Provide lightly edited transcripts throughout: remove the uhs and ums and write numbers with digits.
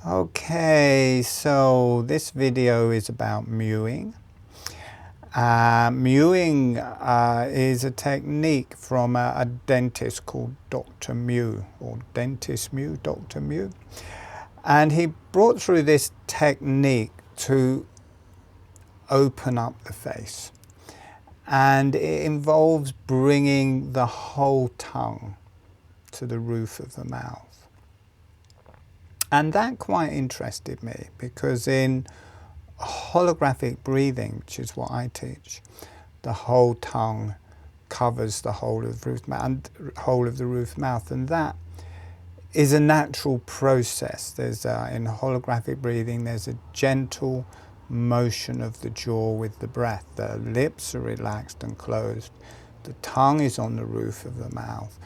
Okay, so this video is about mewing. Mewing is a technique from a dentist called Dr. Mew, or Dentist Mew, Dr. Mew. And he brought through this technique to open up the face. And it involves bringing the whole tongue to the roof of the mouth. And that quite interested me, because in holographic breathing, which is what I teach, the whole tongue covers the whole of the roof mouth, and that is a natural process. There's in holographic breathing, there's a gentle motion of the jaw with the breath. The lips are relaxed and closed. The tongue is on the roof of the mouth.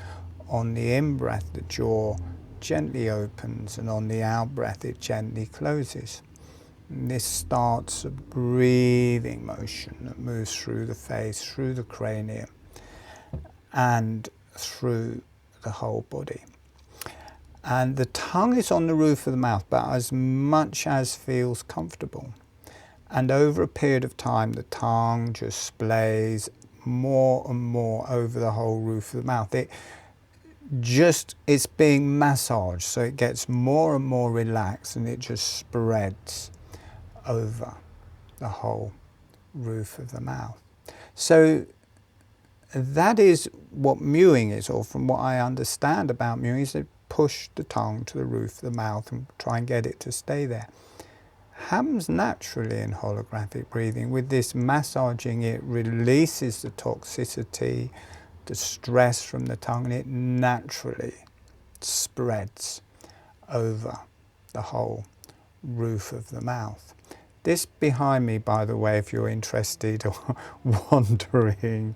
On the in-breath, the jaw gently opens, and on the out-breath, it gently closes. And this starts a breathing motion that moves through the face, through the cranium, and through the whole body. And the tongue is on the roof of the mouth, but as much as feels comfortable. And over a period of time, the tongue just splays more and more over the whole roof of the mouth. It's being massaged, so it gets more and more relaxed, and it just spreads over the whole roof of the mouth. So that is what mewing is, or from what I understand about mewing, is to push the tongue to the roof of the mouth and try and get it to stay there. Happens naturally in holographic breathing. With this massaging, it releases the toxicity, the stress from the tongue, and it naturally spreads over the whole roof of the mouth. This behind me, by the way, if you're interested or wondering,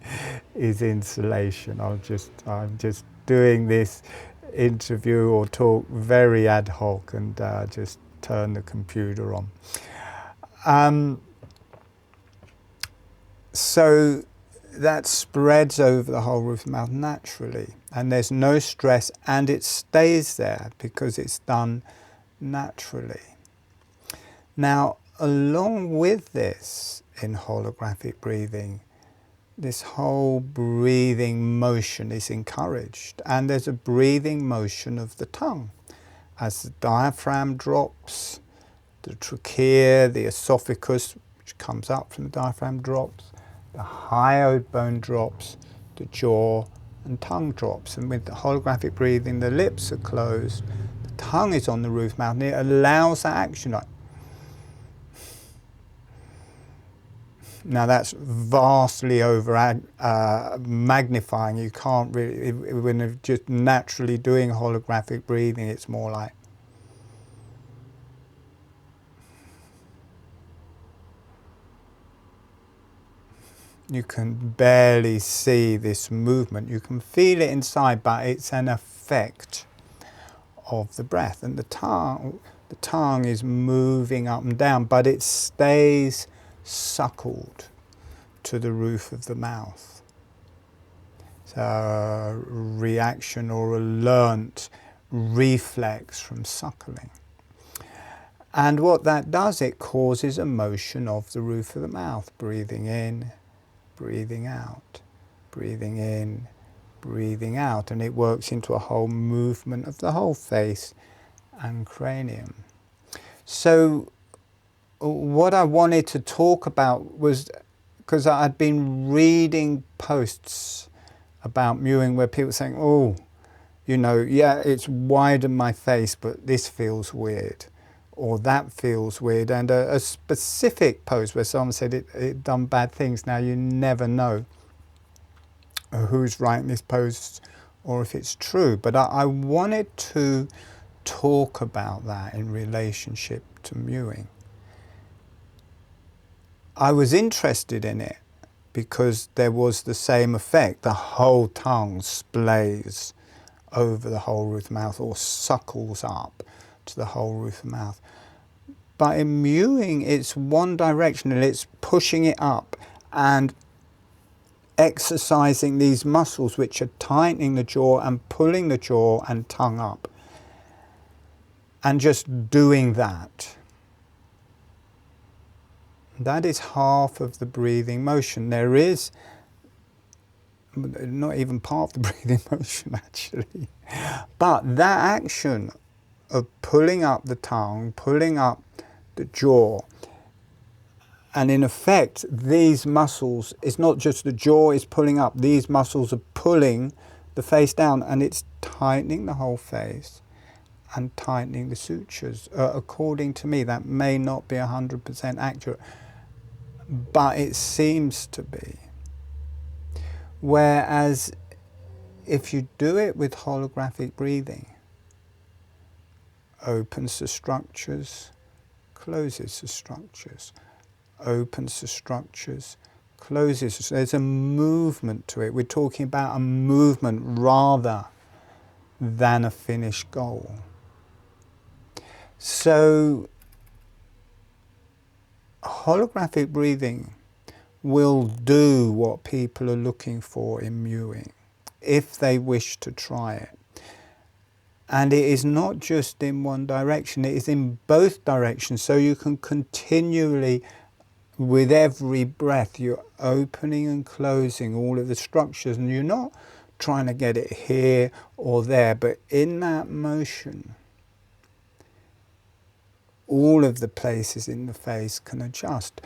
is insulation. I'm just doing this interview or talk very ad hoc, and just turn the computer on. So that spreads over the whole roof of the mouth naturally, and there's no stress, and it stays there because it's done naturally. Now, along with this, in holographic breathing, this whole breathing motion is encouraged, and there's a breathing motion of the tongue. As the diaphragm drops, the trachea, the esophagus, which comes up from the diaphragm, drops, the hyoid bone drops, the jaw and tongue drops. And with the holographic breathing, the lips are closed, the tongue is on the roof mouth, and it allows that action. Now that's vastly over magnifying. You can't really, when you're just naturally doing holographic breathing, it's more like you can barely see this movement. You can feel it inside, but it's an effect of the breath. And the tongue is moving up and down, but it stays suckled to the roof of the mouth. It's a reaction or a learnt reflex from suckling. And what that does, it causes a motion of the roof of the mouth, breathing in, breathing out, breathing in, breathing out, and it works into a whole movement of the whole face and cranium. So what I wanted to talk about was, because I'd been reading posts about mewing where people were saying, oh, you know, yeah, it's wide in my face, but this feels weird, or that feels weird. And a specific post where someone said it done bad things. Now, you never know who's writing this post or if it's true, but I wanted to talk about that in relationship to mewing. I was interested in it because there was the same effect. The whole tongue splays over the whole roof of the mouth, or suckles up to the whole roof of the mouth. But in mewing, it's one direction, and it's pushing it up and exercising these muscles which are tightening the jaw and pulling the jaw and tongue up. and just doing that. That is half of the breathing motion. There is not even part of the breathing motion actually, but that action of pulling up the tongue, pulling up the jaw, and in effect these muscles, it's not just the jaw is pulling up, these muscles are pulling the face down, and it's tightening the whole face and tightening the sutures. According to me, that may not be 100% accurate, but it seems to be. Whereas if you do it with holographic breathing, opens the structures, closes the structures, opens the structures, closes. There's a movement to it. We're talking about a movement rather than a finished goal. So holographic breathing will do what people are looking for in mewing, if they wish to try it. And it is not just in one direction, it is in both directions. So you can continually, with every breath, you're opening and closing all of the structures, and you're not trying to get it here or there, but in that motion, all of the places in the face can adjust.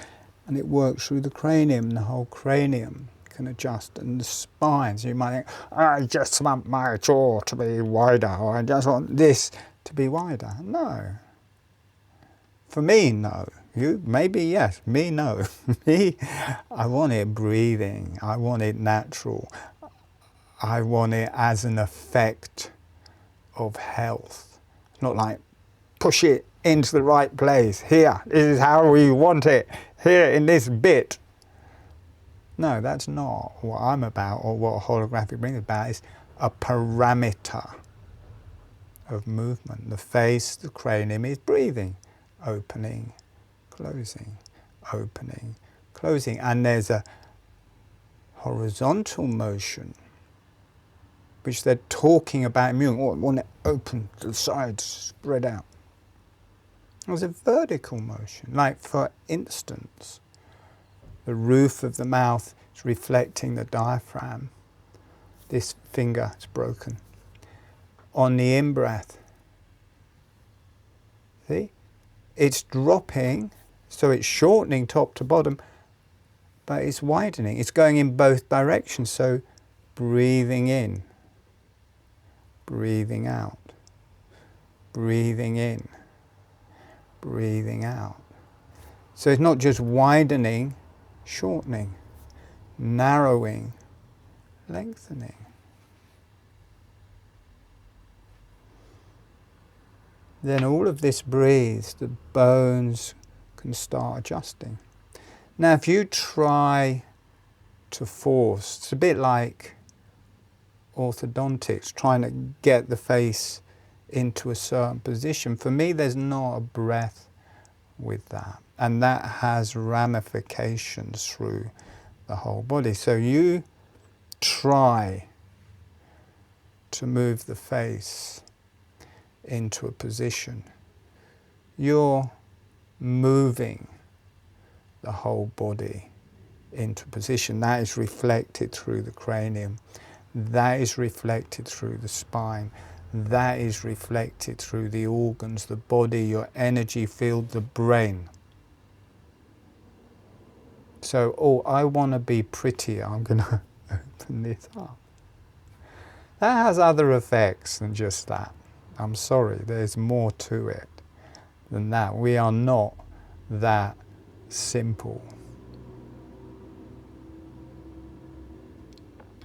And it works through the cranium, the whole cranium can adjust, and the spine. So you might think, I just want my jaw to be wider, or I just want this to be wider. No. For me, no. You, maybe yes. Me, no. Me, I want it breathing. I want it natural. I want it as an effect of health. Not like, push it into the right place. Here, this is how we want it. Here in this bit. No, that's not what I'm about, or what holographic breathing is about. It's a parameter of movement. The face, the cranium is breathing, opening, closing, opening, closing. And there's a horizontal motion, which they're talking about in Mewing. Oh, I want it open to the sides, spread out. There's a vertical motion, like for instance, the roof of the mouth is reflecting the diaphragm. This finger is broken. On the in-breath, see? It's dropping, so it's shortening top to bottom, but it's widening. It's going in both directions, so breathing in, breathing out, breathing in, breathing out. So it's not just widening, shortening, narrowing, lengthening. Then all of this breathes, the bones can start adjusting. Now if you try to force, it's a bit like orthodontics, trying to get the face into a certain position. For me, there's not a breath with that, and that has ramifications through the whole body. So you try to move the face into a position, you're moving the whole body into position. That is reflected through the cranium, that is reflected through the spine, that is reflected through the organs, the body, your energy field, the brain. So, oh, I want to be prettier, I'm going to open this up. That has other effects than just that. I'm sorry, there's more to it than that. We are not that simple.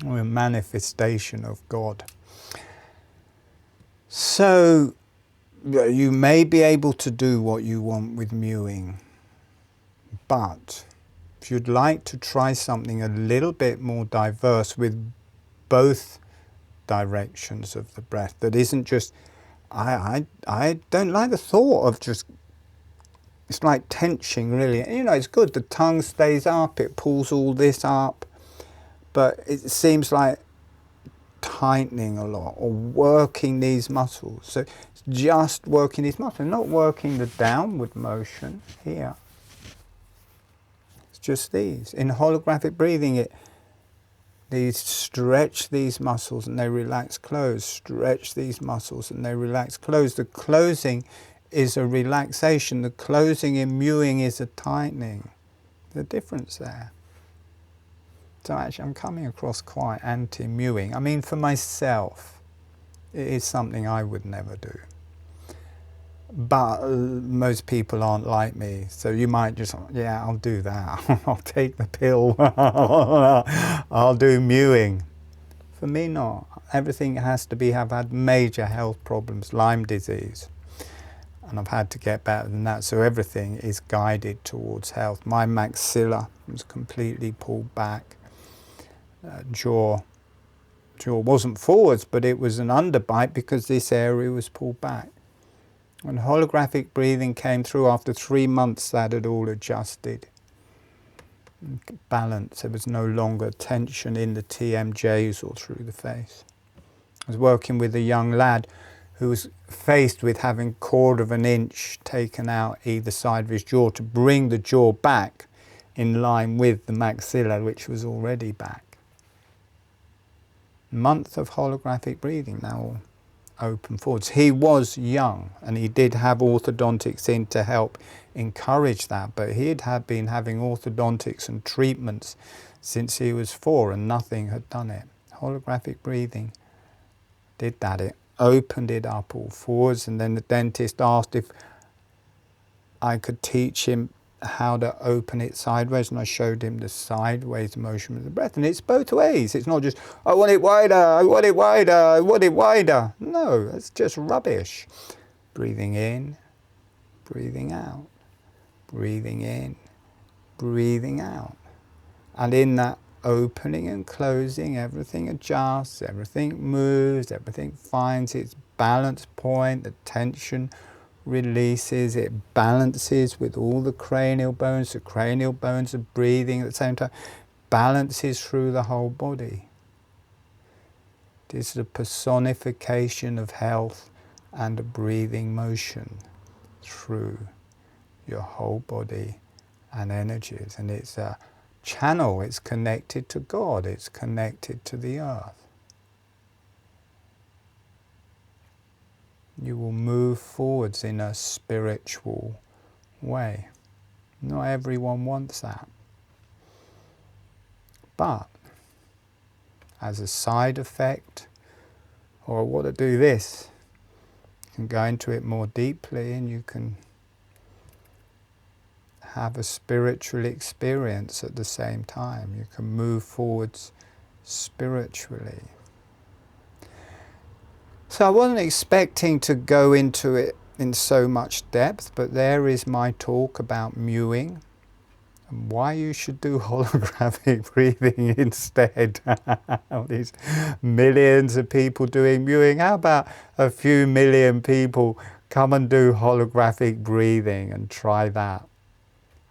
We're a manifestation of God. So you may be able to do what you want with mewing, but if you'd like to try something a little bit more diverse with both directions of the breath, that isn't just, I don't like the thought of just, it's like tension really. You know, it's good, the tongue stays up, it pulls all this up, but it seems like tightening a lot or working these muscles. So it's just working these muscles, not working the downward motion here. It's just these. In holographic breathing, these stretch these muscles and they relax, close, stretch these muscles and they relax, close. The closing is a relaxation. The closing in mewing is a tightening. The difference there. So actually I'm coming across quite anti-mewing. I mean, for myself, it is something I would never do. But most people aren't like me, so you might just, yeah, I'll do that. I'll take the pill. I'll do mewing. For me, not. Everything has to be, I've had major health problems, Lyme disease, and I've had to get better than that, so everything is guided towards health. My maxilla was completely pulled back. Jaw wasn't forwards, but it was an underbite because this area was pulled back. When holographic breathing came through, after 3 months, that had all adjusted. Balance. There was no longer tension in the TMJs or through the face. I was working with a young lad who was faced with having 1/4 inch taken out either side of his jaw to bring the jaw back in line with the maxilla, which was already back. Month of holographic breathing, now open forwards. He was young and he did have orthodontics in to help encourage that, but he had been having orthodontics and treatments since he was 4 and nothing had done it. Holographic breathing did that. It opened it up all forwards, and then the dentist asked if I could teach him how to open it sideways, and I showed him the sideways motion with the breath, and it's both ways. It's not just, I want it wider, I want it wider, I want it wider. No, it's just rubbish. Breathing in, breathing out, breathing in, breathing out. And in that opening and closing, everything adjusts, everything moves, everything finds its balance point, the tension releases, it balances with all the cranial bones are breathing at the same time, balances through the whole body. It is the personification of health and a breathing motion through your whole body and energies, and it's a channel, it's connected to God, it's connected to the earth. You will move forwards in a spiritual way. Not everyone wants that. But as a side effect, or what to do this, you can go into it more deeply and you can have a spiritual experience at the same time. You can move forwards spiritually. So I wasn't expecting to go into it in so much depth, but there is my talk about mewing and why you should do holographic breathing instead. All these millions of people doing mewing. How about a few million people come and do holographic breathing and try that?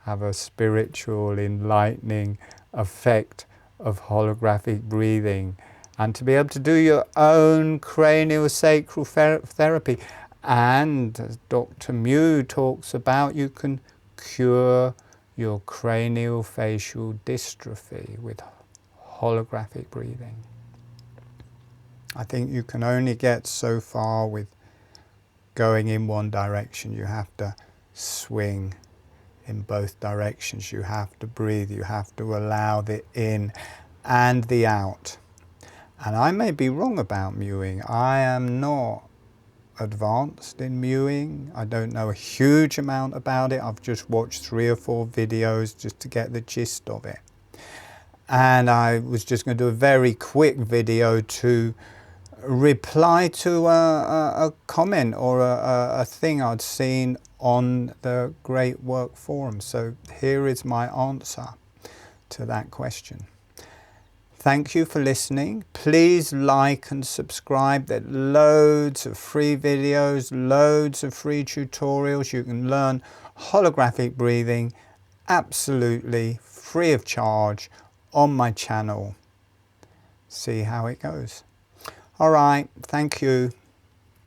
Have a spiritual, enlightening effect of holographic breathing. And to be able to do your own craniosacral therapy. And as Dr. Mew talks about, you can cure your craniofacial dystrophy with holographic breathing. I think you can only get so far with going in one direction. You have to swing in both directions. You have to breathe. You have to allow the in and the out. And I may be wrong about mewing. I am not advanced in mewing. I don't know a huge amount about it. I've just watched 3 or 4 videos just to get the gist of it. And I was just going to do a very quick video to reply to a comment or a thing I'd seen on the Great Work Forum. So here is my answer to that question. Thank you for listening. Please like and subscribe. There are loads of free videos, loads of free tutorials. You can learn holographic breathing absolutely free of charge on my channel. See how it goes. All right, thank you.